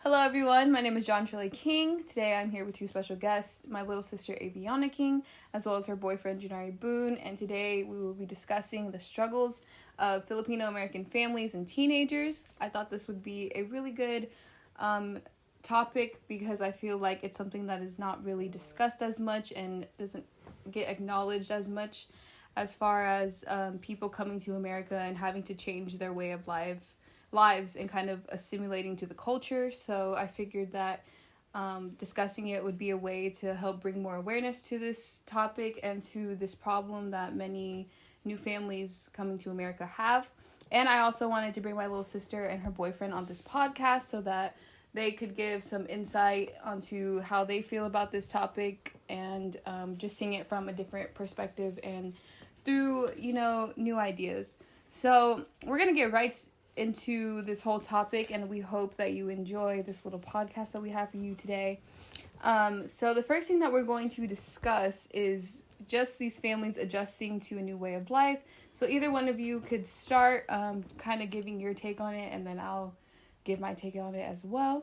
Hello everyone, my name is John Shirley King. Today I'm here with two special guests, my little sister Aviana King, as well as her boyfriend Janari Boone, and today we will be discussing the struggles of Filipino-American families and teenagers. I thought this would be a really good topic because I feel like it's something that is not really discussed as much and doesn't get acknowledged as much as far as people coming to America and having to change their way of lives and kind of assimilating to the culture. So I figured that discussing it would be a way to help bring more awareness to this topic and to this problem that many new families coming to America have. And I also wanted to bring my little sister and her boyfriend on this podcast so that they could give some insight onto how they feel about this topic and just seeing it from a different perspective and through, new ideas. So we're going to get right into this whole topic, and we hope that you enjoy this little podcast that we have for you today. So the first thing that we're going to discuss is just these families adjusting to a new way of life. So either one of you could start kind of giving your take on it, and then I'll give my take on it as well.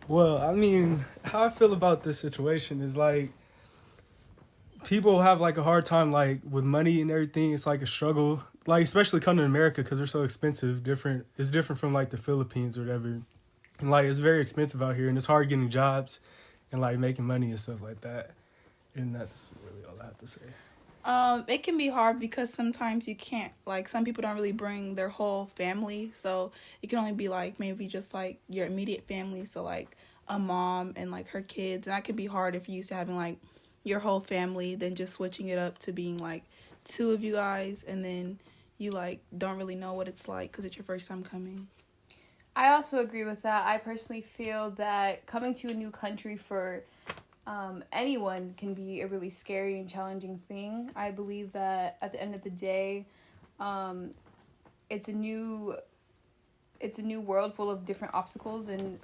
Well, I mean, how I feel about this situation is like people have like a hard time like with money and everything. It's like a struggle, like especially coming to America because they're so expensive. It's different from like the Philippines or whatever. And like it's very expensive out here, and it's hard getting jobs and like making money and stuff like that. And that's really all I have to say. It can be hard because sometimes you can't, like, some people don't really bring their whole family, so it can only be, like, maybe just, like, your immediate family, so, like, a mom and, like, her kids, and that could be hard if you're used to having, like, your whole family, then just switching it up to being, like, two of you guys, and then you, like, don't really know what it's like because it's your first time coming. I also agree with that. I personally feel that coming to a new country for anyone can be a really scary and challenging thing. I believe that at the end of the day, it's a new world full of different obstacles, and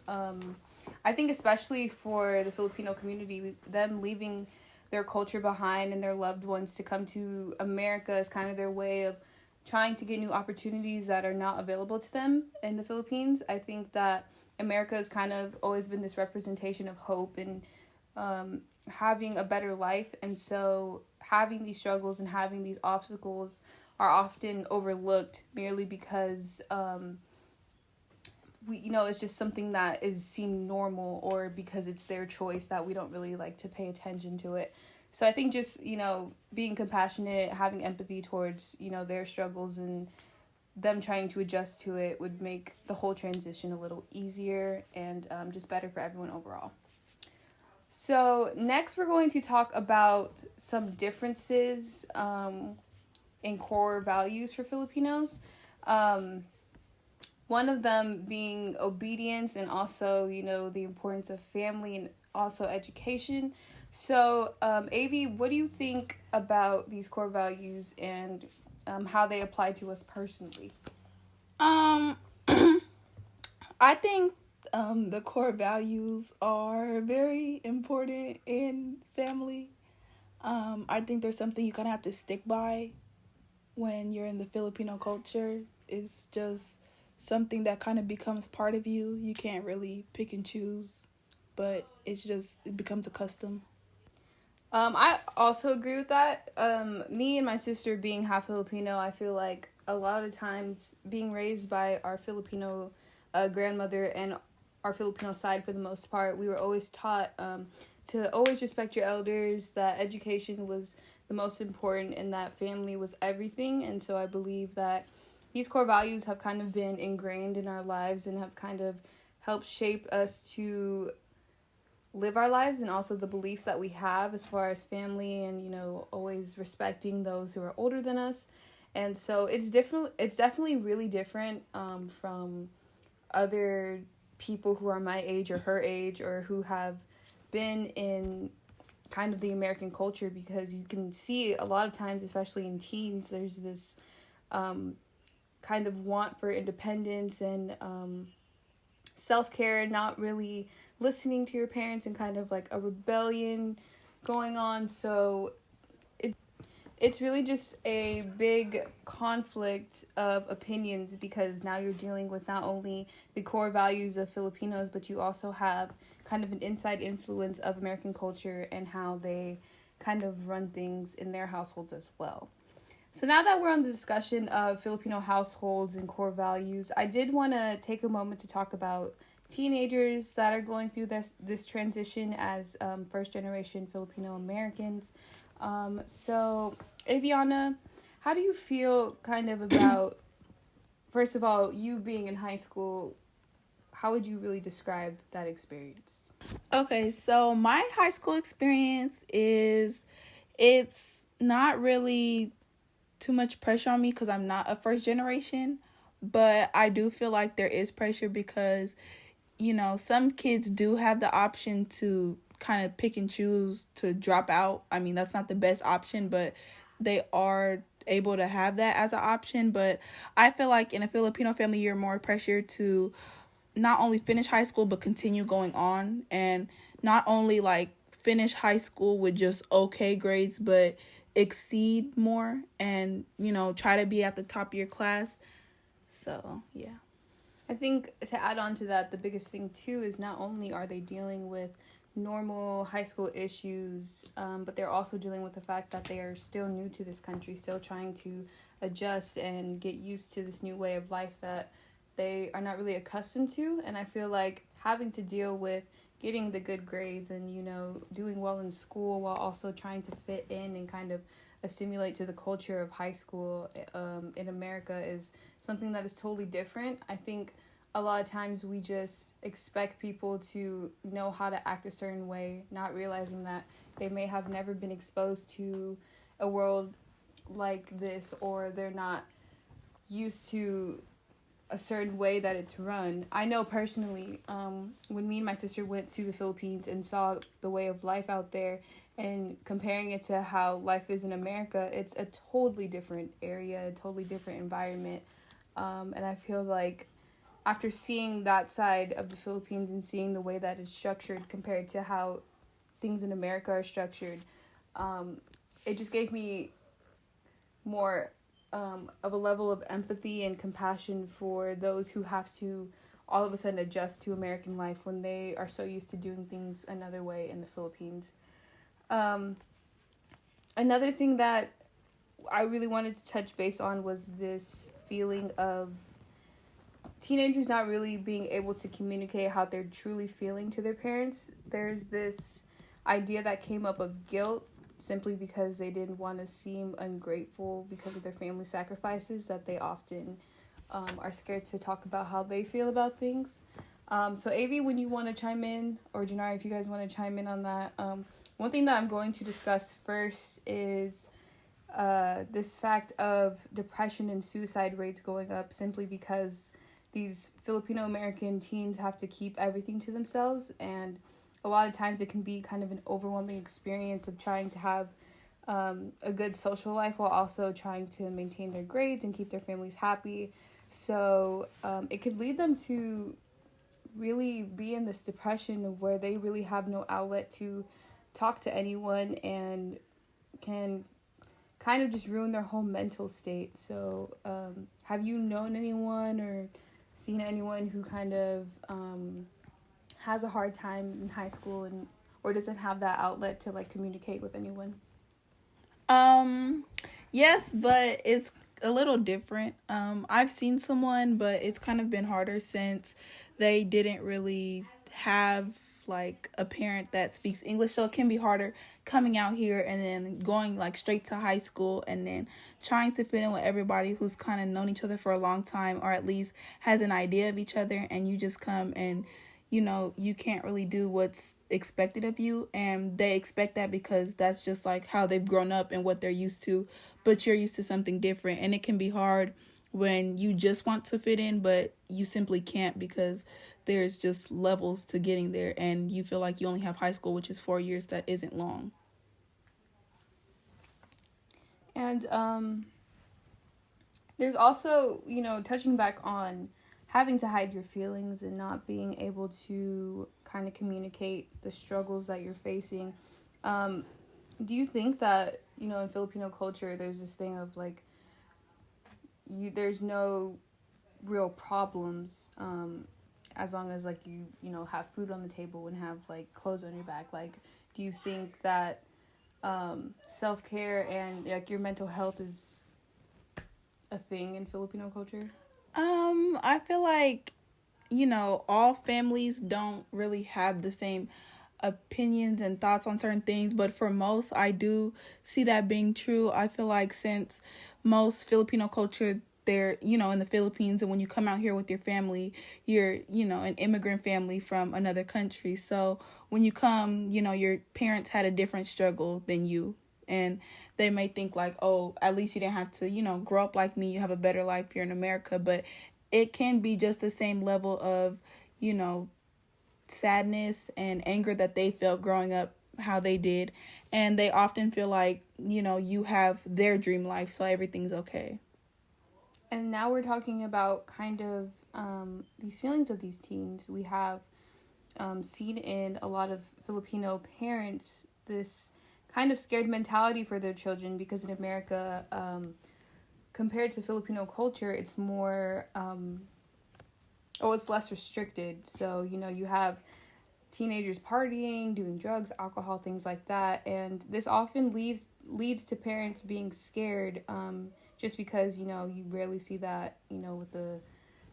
I think especially for the Filipino community, them leaving their culture behind and their loved ones to come to America is kind of their way of trying to get new opportunities that are not available to them in the Philippines. I think that America has kind of always been this representation of hope and having a better life, and so having these struggles and having these obstacles are often overlooked merely because it's just something that is seen normal, or because it's their choice that we don't really like to pay attention to it. So I think just being compassionate, having empathy towards their struggles and them trying to adjust to it would make the whole transition a little easier and just better for everyone overall. So next we're going to talk about some differences in core values for Filipinos. One of them being obedience, and also, the importance of family and also education. So, Avi, what do you think about these core values and how they apply to us personally? I think the core values are very important in family. I think there's something you kind of have to stick by when you're in the Filipino culture. It's just something that kind of becomes part of you. You can't really pick and choose, but it becomes a custom. I also agree with that. Me and my sister being half Filipino, I feel like a lot of times being raised by our Filipino grandmother and our Filipino side, for the most part, we were always taught to always respect your elders, that education was the most important, and that family was everything. And so I believe that these core values have kind of been ingrained in our lives and have kind of helped shape us to live our lives, and also the beliefs that we have as far as family and always respecting those who are older than us. And so it's definitely really different from other people who are my age or her age, or who have been in kind of the American culture, because you can see a lot of times, especially in teens, there's this kind of want for independence and self-care, not really listening to your parents, and kind of like a rebellion going on. So it's really just a big conflict of opinions because now you're dealing with not only the core values of Filipinos, but you also have kind of an inside influence of American culture and how they kind of run things in their households as well. So now that we're on the discussion of Filipino households and core values, I did want to take a moment to talk about teenagers that are going through this transition as first generation Filipino Americans. So Aviana, how do you feel kind of about, first of all, you being in high school? How would you really describe that experience? Okay, so my high school experience is, it's not really too much pressure on me because I'm not a first generation, but I do feel like there is pressure because, you know, some kids do have the option to kind of pick and choose to drop out. I mean, that's not the best option, but they are able to have that as an option. But I feel like in a Filipino family, you're more pressured to not only finish high school, but continue going on, and not only like finish high school with just okay grades, but exceed more and, you know, try to be at the top of your class. So, yeah. I think to add on to that, the biggest thing too is not only are they dealing with normal high school issues, but they're also dealing with the fact that they are still new to this country, still trying to adjust and get used to this new way of life that they are not really accustomed to. And I feel like having to deal with getting the good grades and, you know, doing well in school while also trying to fit in and kind of assimilate to the culture of high school in America is something that is totally different. I think a lot of times we just expect people to know how to act a certain way, not realizing that they may have never been exposed to a world like this, or they're not used to a certain way that it's run. I know personally, when me and my sister went to the Philippines and saw the way of life out there and comparing it to how life is in America, it's a totally different area, a totally different environment. And I feel like after seeing that side of the Philippines and seeing the way that it's structured compared to how things in America are structured, it just gave me more of a level of empathy and compassion for those who have to all of a sudden adjust to American life when they are so used to doing things another way in the Philippines. Another thing that I really wanted to touch base on was this feeling of teenagers not really being able to communicate how they're truly feeling to their parents. There's this idea that came up of guilt simply because they didn't want to seem ungrateful because of their family sacrifices, that they often are scared to talk about how they feel about things. So Avi, when you want to chime in, or Janari, if you guys want to chime in on that, one thing that I'm going to discuss first is this fact of depression and suicide rates going up simply because these Filipino American teens have to keep everything to themselves, and a lot of times it can be kind of an overwhelming experience of trying to have a good social life while also trying to maintain their grades and keep their families happy. So it could lead them to really be in this depression of where they really have no outlet to talk to anyone and can kind of just ruin their whole mental state. So have you known anyone or seen anyone who kind of has a hard time in high school and or doesn't have that outlet to like communicate with anyone? Yes, but it's a little different. I've seen someone, but it's kind of been harder since they didn't really have like a parent that speaks English, so it can be harder coming out here and then going like straight to high school and then trying to fit in with everybody who's kind of known each other for a long time, or at least has an idea of each other, and you just come and, you know, you can't really do what's expected of you, and they expect that because that's just like how they've grown up and what they're used to, but you're used to something different, and it can be hard when you just want to fit in, but you simply can't because there's just levels to getting there, and you feel like you only have high school, which is 4 years. That isn't long. And there's also, you know, touching back on having to hide your feelings and not being able to kind of communicate the struggles that you're facing. Do you think that you know, in Filipino culture, there's this thing of like, there's no real problems, as long as like you know, have food on the table and have like clothes on your back. Like, do you think that self-care and like your mental health is a thing in Filipino culture? I feel like, you know, all families don't really have the same opinions and thoughts on certain things, but for most, I do see that being true. I feel like since most Filipino culture, they're, you know, in the Philippines, and when you come out here with your family, you're, you know, an immigrant family from another country. So when you come, you know, your parents had a different struggle than you. And they may think like, oh, at least you didn't have to, you know, grow up like me. You have a better life here in America. But it can be just the same level of, you know, sadness and anger that they felt growing up how they did. And they often feel like, you know, you have their dream life, so everything's okay. And now we're talking about kind of these feelings of these teens. We have seen in a lot of Filipino parents this kind of scared mentality for their children, because in America, compared to Filipino culture, it's more, it's less restricted. So, you know, you have teenagers partying, doing drugs, alcohol, things like that. And this often leads to parents being scared, just because, you know, you rarely see that, you know, with the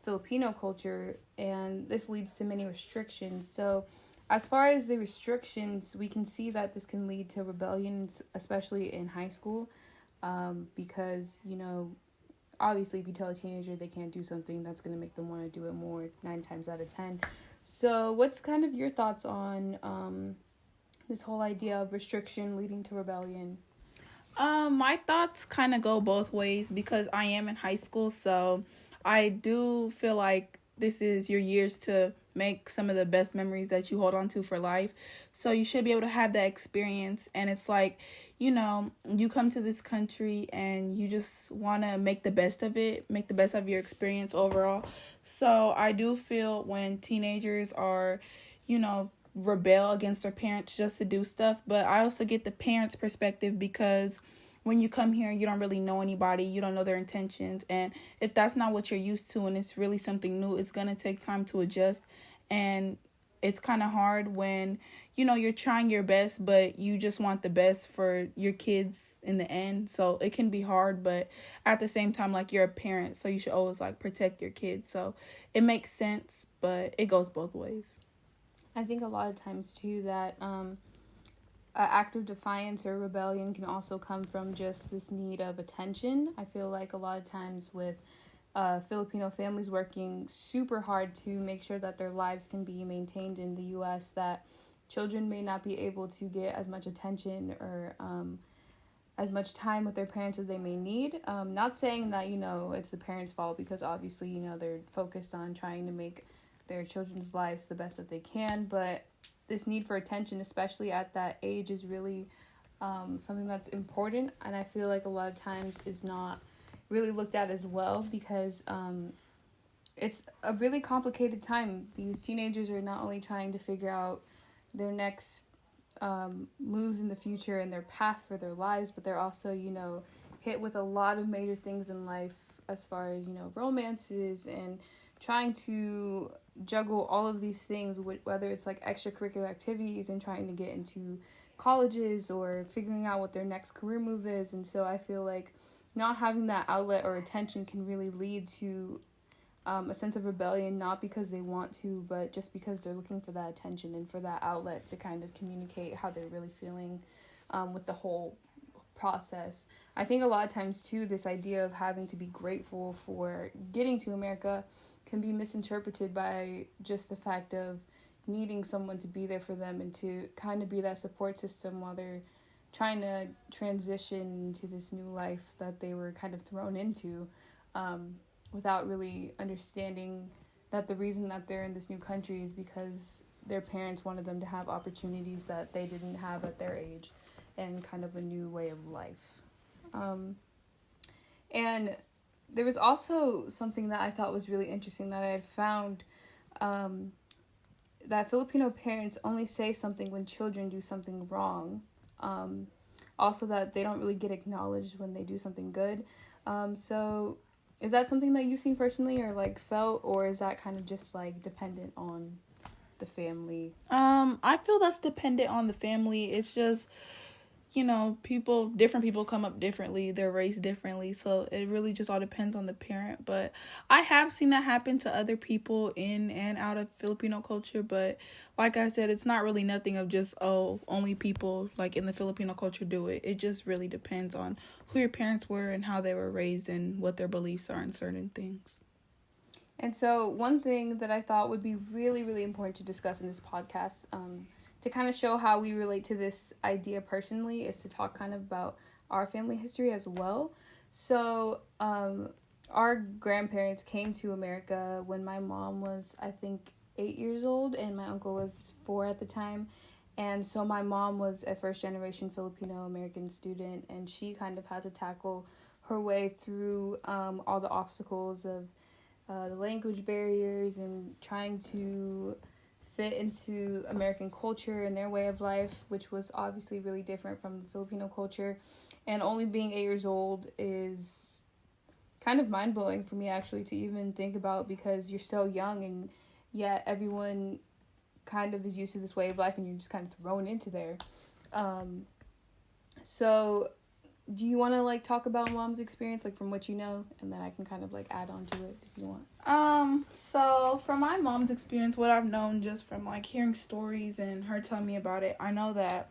Filipino culture. And this leads to many restrictions. So as far as the restrictions, we can see that this can lead to rebellions, especially in high school, because, you know, obviously if you tell a teenager they can't do something, that's going to make them want to do it more 9 times out of 10. So what's kind of your thoughts on this whole idea of restriction leading to rebellion? My thoughts kind of go both ways because I am in high school, so I do feel like this is your years to make some of the best memories that you hold on to for life. So you should be able to have that experience. And it's like, you know, you come to this country and you just want to make the best of it, make the best of your experience overall. So I do feel when teenagers are, you know, rebel against their parents just to do stuff. But I also get the parents' perspective because when you come here, you don't really know anybody. You don't know their intentions. And if that's not what you're used to and it's really something new, it's going to take time to adjust. And it's kind of hard when, you know, you're trying your best, but you just want the best for your kids in the end. So it can be hard, but at the same time, like, you're a parent, so you should always, like, protect your kids. So it makes sense, but it goes both ways. I think a lot of times, too, that an act of defiance or rebellion can also come from just this need of attention. I feel like a lot of times with Filipino families working super hard to make sure that their lives can be maintained in the U.S., that children may not be able to get as much attention or as much time with their parents as they may need. Not saying that, you know, it's the parents' fault, because obviously, you know, they're focused on trying to make their children's lives the best that they can, but this need for attention, especially at that age, is really something that's important, and I feel like a lot of times is not really looked at as well, because it's a really complicated time. These teenagers are not only trying to figure out their next moves in the future and their path for their lives, but they're also, you know, hit with a lot of major things in life as far as, you know, romances and trying to juggle all of these things, whether it's like extracurricular activities and trying to get into colleges or figuring out what their next career move is. And so I feel like not having that outlet or attention can really lead to a sense of rebellion, not because they want to, but just because they're looking for that attention and for that outlet to kind of communicate how they're really feeling with the whole process. I think a lot of times, too, this idea of having to be grateful for getting to America can be misinterpreted by just the fact of needing someone to be there for them and to kind of be that support system while they're trying to transition into this new life that they were kind of thrown into, without really understanding that the reason that they're in this new country is because their parents wanted them to have opportunities that they didn't have at their age and kind of a new way of life. And there was also something that I thought was really interesting that I had found, that Filipino parents only say something when children do something wrong. also that they don't really get acknowledged when they do something good. So is that something that you've seen personally or like felt, or is that kind of just like dependent on the family? I feel that's dependent on the family. It's just, different people come up differently. They're raised differently. So it really just all depends on the parent. But I have seen that happen to other people in and out of Filipino culture. But like I said, it's not really nothing of just, only people like in the Filipino culture do it. It just really depends on who your parents were and how they were raised and what their beliefs are in certain things. And so one thing that I thought would be really, really important to discuss in this podcast, to kind of show how we relate to this idea personally, is to talk kind of about our family history as well. So our grandparents came to America when my mom was, I think, 8 years old and my uncle was 4 at the time. And so my mom was a first-generation Filipino-American student, and she kind of had to tackle her way through all the obstacles of the language barriers and trying to fit into American culture and their way of life, which was obviously really different from the Filipino culture. And only being 8 years old is kind of mind-blowing for me, actually, to even think about, because you're so young and yet everyone kind of is used to this way of life and you're just kind of thrown into there. So do you want to like talk about mom's experience, like from what you know, and then I can kind of like add on to it if you want. So from my mom's experience, what I've known just from like hearing stories and her telling me about it, I know that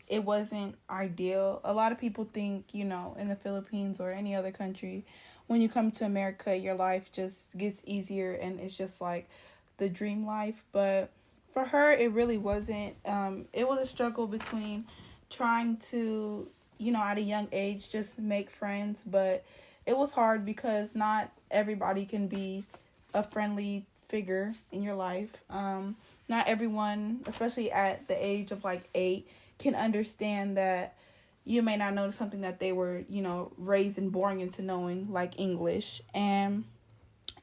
it wasn't ideal. A lot of people think, in the Philippines or any other country, when you come to America, your life just gets easier and it's just like the dream life. But for her, it really wasn't. It was a struggle between trying to, at a young age, just make friends. But it was hard because not everybody can be a friendly figure in your life. Not everyone, especially at the age of like 8, can understand that you may not know something that they were, raised and born into knowing, like English. And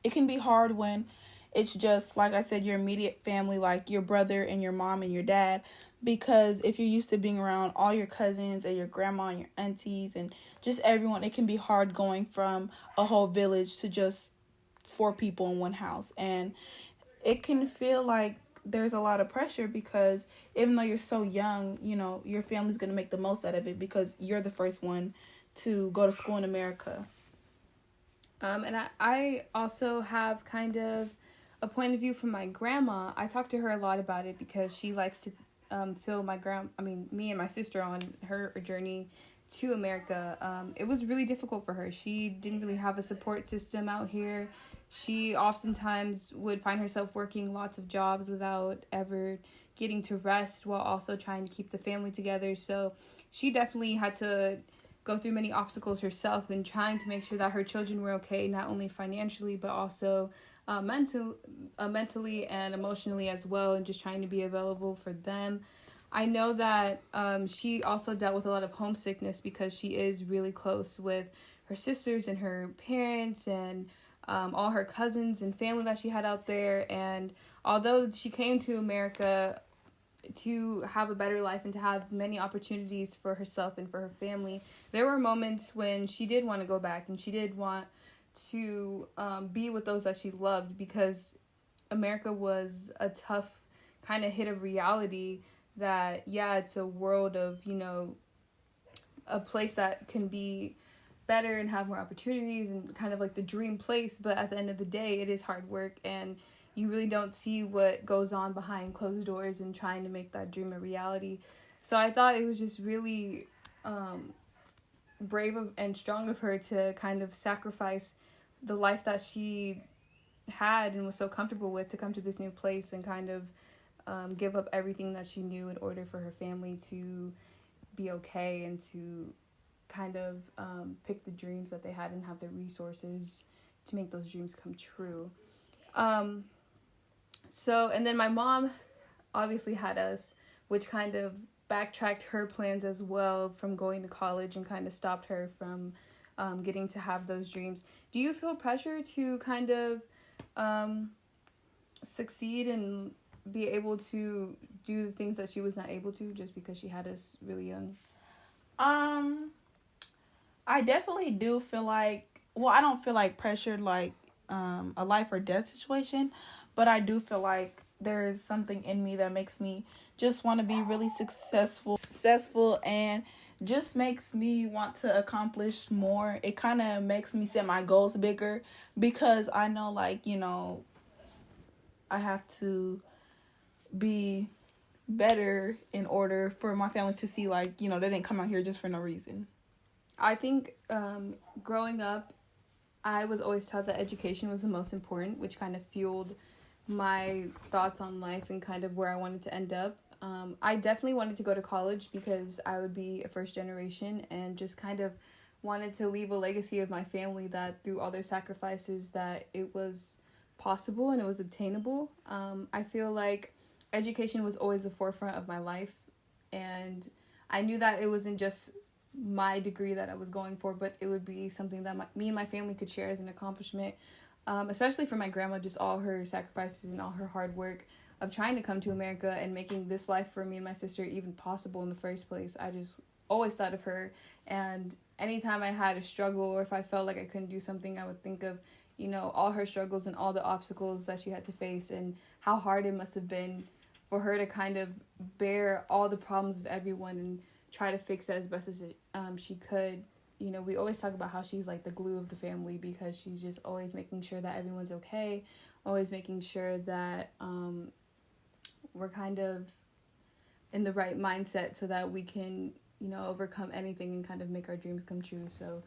it can be hard when it's just, like I said, your immediate family, like your brother and your mom and your dad. Because if you're used to being around all your cousins and your grandma and your aunties and just everyone, it can be hard going from a whole village to just 4 people in one house. And it can feel like there's a lot of pressure because even though you're so young, your family's going to make the most out of it because you're the first one to go to school in America. And I also have kind of a point of view from my grandma. I talk to her a lot about it because she likes to fill me and my sister on her journey to America. It was really difficult for her. She didn't really have a support system out here. She oftentimes would find herself working lots of jobs without ever getting to rest while also trying to keep the family together. So she definitely had to go through many obstacles herself in trying to make sure that her children were okay, not only financially, but also mentally and emotionally as well, and just trying to be available for them. I know that she also dealt with a lot of homesickness because she is really close with her sisters and her parents and all her cousins and family that she had out there. And although she came to America to have a better life and to have many opportunities for herself and for her family, there were moments when she did want to go back and she did want to be with those that she loved, because America was a tough kind of hit of reality that, yeah, it's a world of, a place that can be better and have more opportunities and kind of like the dream place, but at the end of the day, it is hard work and you really don't see what goes on behind closed doors and trying to make that dream a reality. So I thought it was just really brave and strong of her to kind of sacrifice the life that she had and was so comfortable with to come to this new place and kind of give up everything that she knew in order for her family to be okay and to kind of pick the dreams that they had and have the resources to make those dreams come true. So, and then my mom obviously had us, which kind of backtracked her plans as well from going to college and kind of stopped her from getting to have those dreams. Do you feel pressure to kind of succeed and be able to do the things that she was not able to just because she had us really young? Um, I definitely do feel like, well, I don't feel like pressured like a life or death situation, but I do feel like there's something in me that makes me just want to be really successful and just makes me want to accomplish more. It kind of makes me set my goals bigger because I know, like, I have to be better in order for my family to see, like, they didn't come out here just for no reason. I think growing up, I was always taught that education was the most important, which kind of fueled my thoughts on life and kind of where I wanted to end up. I definitely wanted to go to college because I would be a first generation and just kind of wanted to leave a legacy of my family that through all their sacrifices that it was possible and it was obtainable. I feel like education was always the forefront of my life, and I knew that it wasn't just my degree that I was going for, but it would be something that me and my family could share as an accomplishment, especially for my grandma, just all her sacrifices and all her hard work of trying to come to America and making this life for me and my sister even possible in the first place. I just always thought of her, and anytime I had a struggle or if I felt like I couldn't do something, I would think of, all her struggles and all the obstacles that she had to face and how hard it must have been for her to kind of bear all the problems of everyone and try to fix it as best as she could. We always talk about how she's like the glue of the family because she's just always making sure that everyone's okay, always making sure that we're kind of in the right mindset so that we can, overcome anything and kind of make our dreams come true. So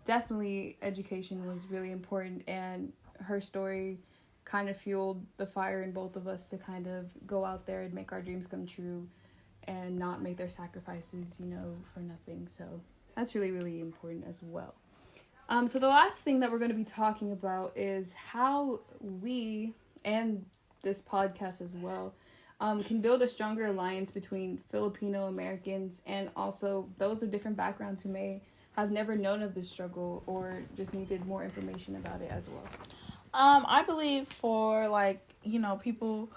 definitely education was really important, and her story kind of fueled the fire in both of us to kind of go out there and make our dreams come true and not make their sacrifices, for nothing. So that's really, really important as well. So the last thing that we're going to be talking about is how we, and this podcast as well, can build a stronger alliance between Filipino Americans and also those of different backgrounds who may have never known of this struggle or just needed more information about it as well. I believe for people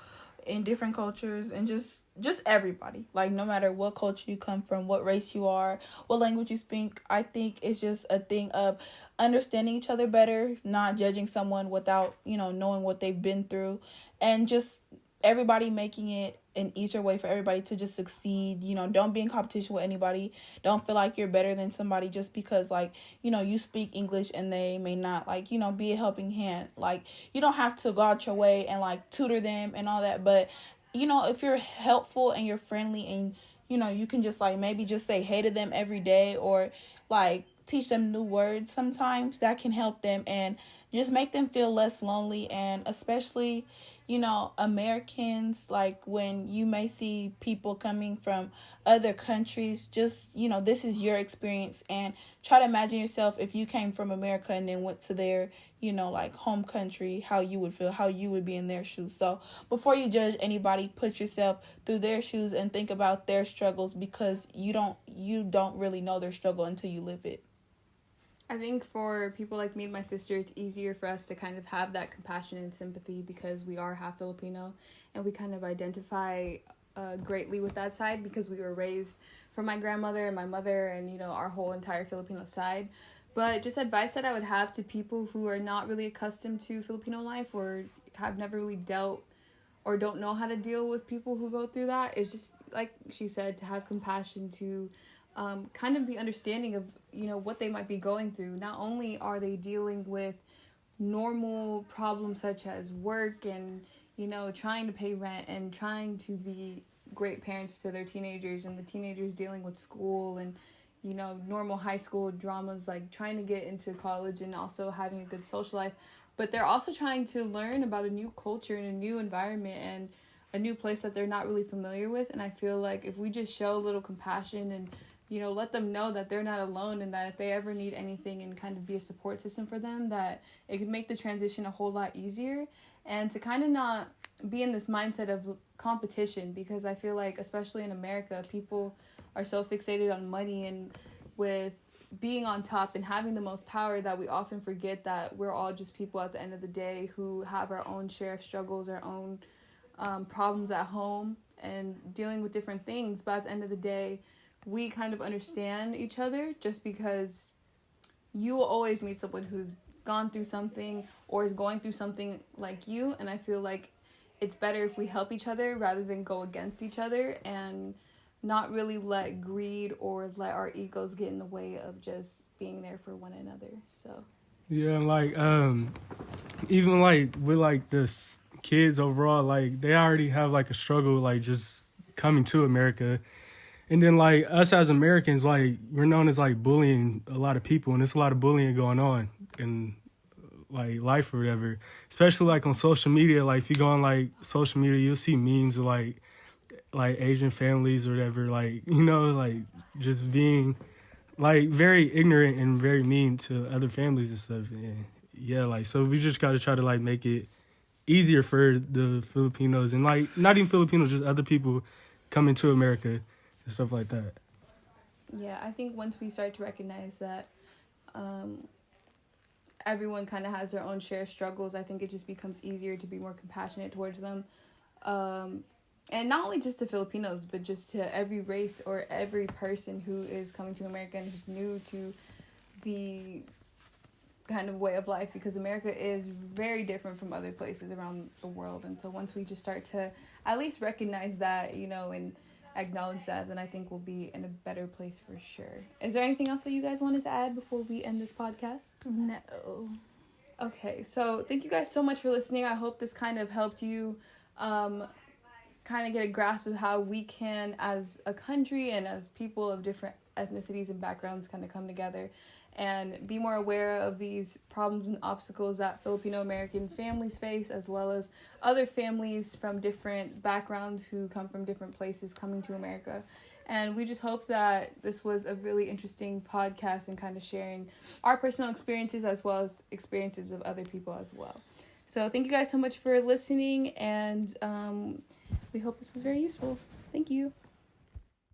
in different cultures and just everybody, like no matter what culture you come from, what race you are, what language you speak, I think it's just a thing of understanding each other better, not judging someone without, knowing what they've been through, and just everybody making it an easier way for everybody to just succeed. Don't be in competition with anybody. Don't feel like you're better than somebody just because you speak English and they may not, be a helping hand. You don't have to go out your way and tutor them and all that, but if you're helpful and you're friendly and you can just maybe just say hey to them every day or teach them new words, sometimes that can help them and just make them feel less lonely. And especially Americans, when you may see people coming from other countries, just this is your experience, and try to imagine yourself if you came from America and then went to their home country, how you would feel, how you would be in their shoes. So before you judge anybody, put yourself through their shoes and think about their struggles, because you don't really know their struggle until you live it. I think for people like me and my sister, it's easier for us to kind of have that compassion and sympathy because we are half Filipino and we kind of identify greatly with that side because we were raised from my grandmother and my mother and, our whole entire Filipino side. But just advice that I would have to people who are not really accustomed to Filipino life or have never really dealt or don't know how to deal with people who go through that is just, like she said, to have compassion, to kind of be understanding of, what they might be going through. Not only are they dealing with normal problems such as work and, trying to pay rent and trying to be great parents to their teenagers, and the teenagers dealing with school and, normal high school dramas, trying to get into college and also having a good social life. But they're also trying to learn about a new culture and a new environment and a new place that they're not really familiar with. And I feel like if we just show a little compassion and let them know that they're not alone and that if they ever need anything and kind of be a support system for them, that it could make the transition a whole lot easier, and to kind of not be in this mindset of competition, because I feel like, especially in America, people are so fixated on money and with being on top and having the most power that we often forget that we're all just people at the end of the day who have our own share of struggles, our own problems at home and dealing with different things. But at the end of the day, we kind of understand each other, just because you will always meet someone who's gone through something or is going through something like you, and I feel like it's better if we help each other rather than go against each other, and not really let greed or let our egos get in the way of just being there for one another. So Yeah, like even like with like this kids overall, like they already have like a struggle like just coming to America. And then like us as Americans, like we're known as like bullying a lot of people, and there's a lot of bullying going on in like life or whatever. Especially like on social media. Like if you go on like social media, you'll see memes of like Asian families or whatever, like, you know, like just being like very ignorant and very mean to other families and stuff. And yeah, like so we just gotta try to like make it easier for the Filipinos, and like not even Filipinos, just other people coming to America and stuff like that. yeah, I think once we start to recognize that everyone kind of has their own share of struggles, I think it just becomes easier to be more compassionate towards them. And not only just to Filipinos, but just to every race or every person who is coming to America and who's new to the kind of way of life, because America is very different from other places around the world. And so once we just start to at least recognize that, you know, and acknowledge that, then I think we'll be in a better place for sure. Is there anything else that you guys wanted to add before we end this podcast? No. Okay, so thank you guys so much for listening. I hope this kind of helped you kind of get a grasp of how we can, as a country and as people of different ethnicities and backgrounds, kind of come together and be more aware of these problems and obstacles that Filipino American families face, as well as other families from different backgrounds who come from different places coming to America. And we just hope that this was a really interesting podcast and kind of sharing our personal experiences as well as experiences of other people as well. So thank you guys so much for listening, and we hope this was very useful. Thank you.